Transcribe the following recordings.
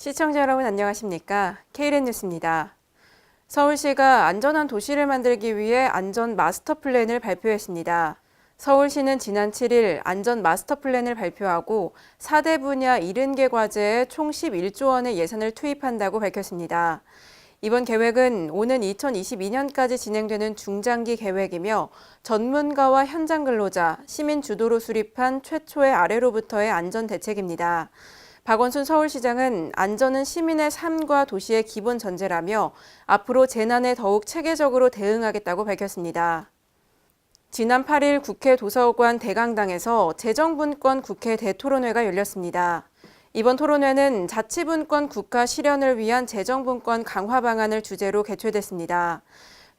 시청자 여러분 안녕하십니까? KLN 뉴스입니다. 서울시가 안전한 도시를 만들기 위해 안전 마스터 플랜을 발표했습니다. 서울시는 지난 7일 안전 마스터 플랜을 발표하고 4대 분야 70개 과제에 총 11조 원의 예산을 투입한다고 밝혔습니다. 이번 계획은 오는 2022년까지 진행되는 중장기 계획이며 전문가와 현장 근로자, 시민 주도로 수립한 최초의 아래로부터의 안전 대책입니다. 박원순 서울시장은 안전은 시민의 삶과 도시의 기본 전제라며 앞으로 재난에 더욱 체계적으로 대응하겠다고 밝혔습니다. 지난 8일 국회 도서관 대강당에서 재정분권 국회 대토론회가 열렸습니다. 이번 토론회는 자치분권 국가 실현을 위한 재정분권 강화 방안을 주제로 개최됐습니다.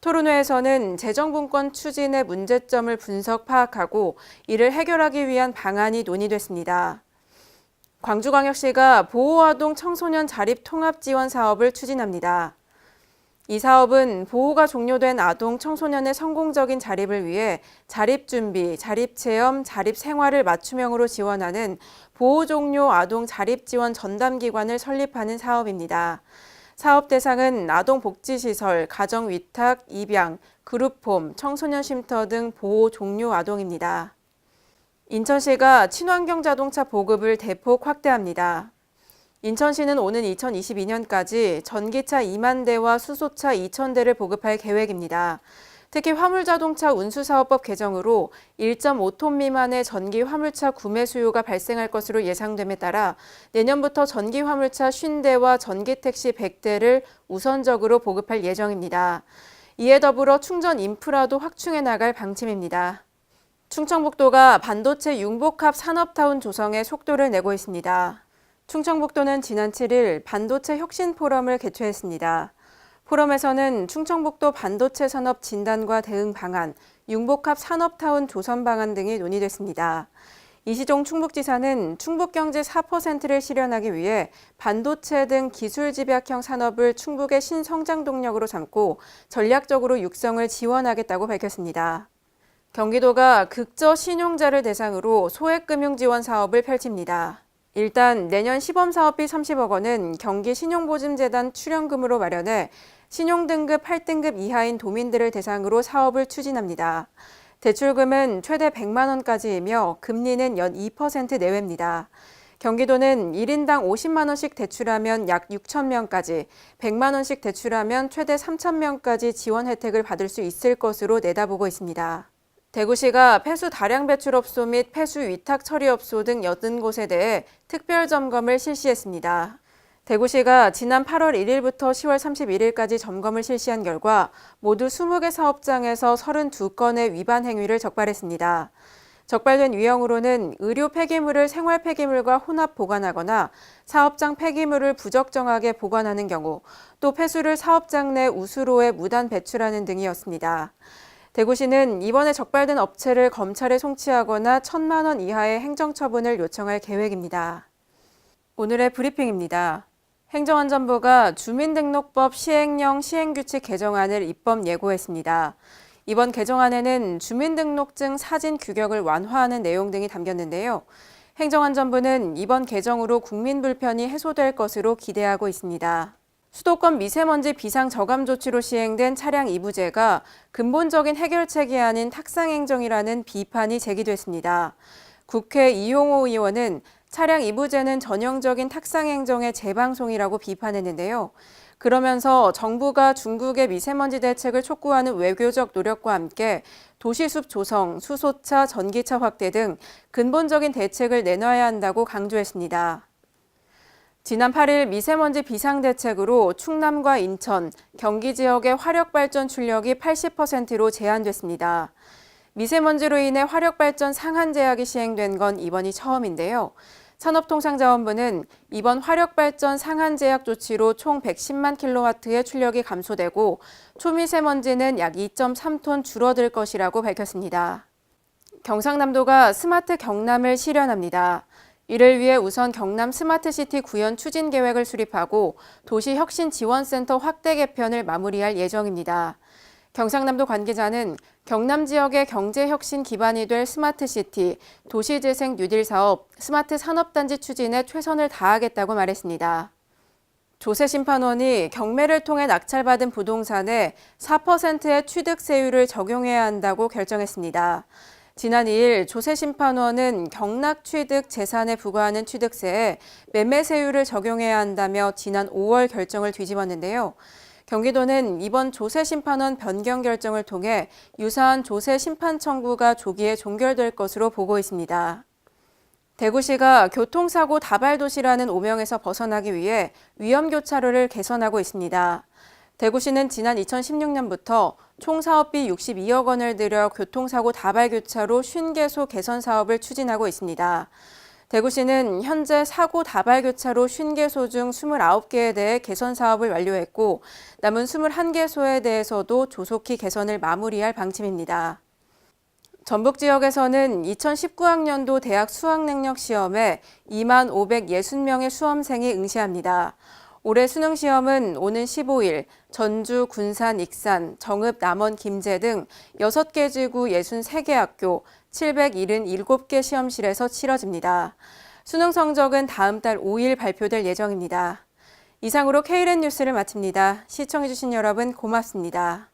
토론회에서는 재정분권 추진의 문제점을 분석 파악하고 이를 해결하기 위한 방안이 논의됐습니다. 광주광역시가 보호아동 청소년 자립 통합 지원 사업을 추진합니다. 이 사업은 보호가 종료된 아동 청소년의 성공적인 자립을 위해 자립준비, 자립체험, 자립생활을 맞춤형으로 지원하는 보호 종료 아동 자립지원 전담기관을 설립하는 사업입니다. 사업 대상은 아동복지시설, 가정위탁, 입양, 그룹홈, 청소년 쉼터 등 보호 종료 아동입니다. 인천시가 친환경 자동차 보급을 대폭 확대합니다. 인천시는 오는 2022년까지 전기차 2만 대와 수소차 2,000대를 보급할 계획입니다. 특히 화물자동차 운수사업법 개정으로 1.5톤 미만의 전기 화물차 구매 수요가 발생할 것으로 예상됨에 따라 내년부터 전기 화물차 50대와 전기택시 100대를 우선적으로 보급할 예정입니다. 이에 더불어 충전 인프라도 확충해 나갈 방침입니다. 충청북도가 반도체 융복합 산업타운 조성에 속도를 내고 있습니다. 충청북도는 지난 7일 반도체 혁신 포럼을 개최했습니다. 포럼에서는 충청북도 반도체 산업 진단과 대응 방안, 융복합 산업타운 조성 방안 등이 논의됐습니다. 이시종 충북지사는 충북경제 4%를 실현하기 위해 반도체 등 기술 집약형 산업을 충북의 신성장 동력으로 삼고 전략적으로 육성을 지원하겠다고 밝혔습니다. 경기도가 극저 신용자를 대상으로 소액금융 지원 사업을 펼칩니다. 일단 내년 시범사업비 30억 원은 경기신용보증재단 출연금으로 마련해 신용등급 8등급 이하인 도민들을 대상으로 사업을 추진합니다. 대출금은 최대 100만 원까지이며 금리는 연 2% 내외입니다. 경기도는 1인당 50만 원씩 대출하면 약 6천 명까지, 100만 원씩 대출하면 최대 3천 명까지 지원 혜택을 받을 수 있을 것으로 내다보고 있습니다. 대구시가 폐수 다량 배출업소 및 폐수 위탁 처리업소 등 80곳에 대해 특별 점검을 실시했습니다. 대구시가 지난 8월 1일부터 10월 31일까지 점검을 실시한 결과 모두 20개 사업장에서 32건의 위반 행위를 적발했습니다. 적발된 유형으로는 의료 폐기물을 생활 폐기물과 혼합 보관하거나 사업장 폐기물을 부적정하게 보관하는 경우, 또 폐수를 사업장 내 우수로에 무단 배출하는 등이었습니다. 대구시는 이번에 적발된 업체를 검찰에 송치하거나 1,000만 원 이하의 행정처분을 요청할 계획입니다. 오늘의 브리핑입니다. 행정안전부가 주민등록법 시행령 시행규칙 개정안을 입법 예고했습니다. 이번 개정안에는 주민등록증 사진 규격을 완화하는 내용 등이 담겼는데요. 행정안전부는 이번 개정으로 국민 불편이 해소될 것으로 기대하고 있습니다. 수도권 미세먼지 비상저감 조치로 시행된 차량 이부제가 근본적인 해결책이 아닌 탁상행정이라는 비판이 제기됐습니다. 국회 이용호 의원은 차량 이부제는 전형적인 탁상행정의 재방송이라고 비판했는데요. 그러면서 정부가 중국의 미세먼지 대책을 촉구하는 외교적 노력과 함께 도시숲 조성, 수소차, 전기차 확대 등 근본적인 대책을 내놔야 한다고 강조했습니다. 지난 8일 미세먼지 비상대책으로 충남과 인천, 경기 지역의 화력발전 출력이 80%로 제한됐습니다. 미세먼지로 인해 화력발전 상한 제약이 시행된 건 이번이 처음인데요. 산업통상자원부는 이번 화력발전 상한 제약 조치로 총 110만 킬로와트의 출력이 감소되고 초미세먼지는 약 2.3톤 줄어들 것이라고 밝혔습니다. 경상남도가 스마트 경남을 실현합니다. 이를 위해 우선 경남 스마트시티 구현 추진 계획을 수립하고 도시혁신지원센터 확대 개편을 마무리할 예정입니다. 경상남도 관계자는 경남 지역의 경제혁신 기반이 될 스마트시티, 도시재생 뉴딜 사업, 스마트 산업단지 추진에 최선을 다하겠다고 말했습니다. 조세심판원이 경매를 통해 낙찰받은 부동산에 4%의 취득세율을 적용해야 한다고 결정했습니다. 지난 2일 조세심판원은 경락취득 재산에 부과하는 취득세에 매매세율을 적용해야 한다며 지난 5월 결정을 뒤집었는데요. 경기도는 이번 조세심판원 변경 결정을 통해 유사한 조세심판 청구가 조기에 종결될 것으로 보고 있습니다. 대구시가 교통사고 다발도시라는 오명에서 벗어나기 위해 위험교차로를 개선하고 있습니다. 대구시는 지난 2016년부터 총 사업비 62억 원을 들여 교통사고 다발교차로 50개소 개선 사업을 추진하고 있습니다. 대구시는 현재 사고 다발교차로 50개소 중 29개에 대해 개선 사업을 완료했고 남은 21개소에 대해서도 조속히 개선을 마무리할 방침입니다. 전북 지역에서는 2019학년도 대학 수학능력 시험에 2만 560명의 수험생이 응시합니다. 올해 수능 시험은 오는 15일 전주, 군산, 익산, 정읍, 남원, 김제 등 6개 지구 63개 학교 777개 시험실에서 치러집니다. 수능 성적은 다음 달 5일 발표될 예정입니다. 이상으로 K랜 뉴스를 마칩니다. 시청해주신 여러분 고맙습니다.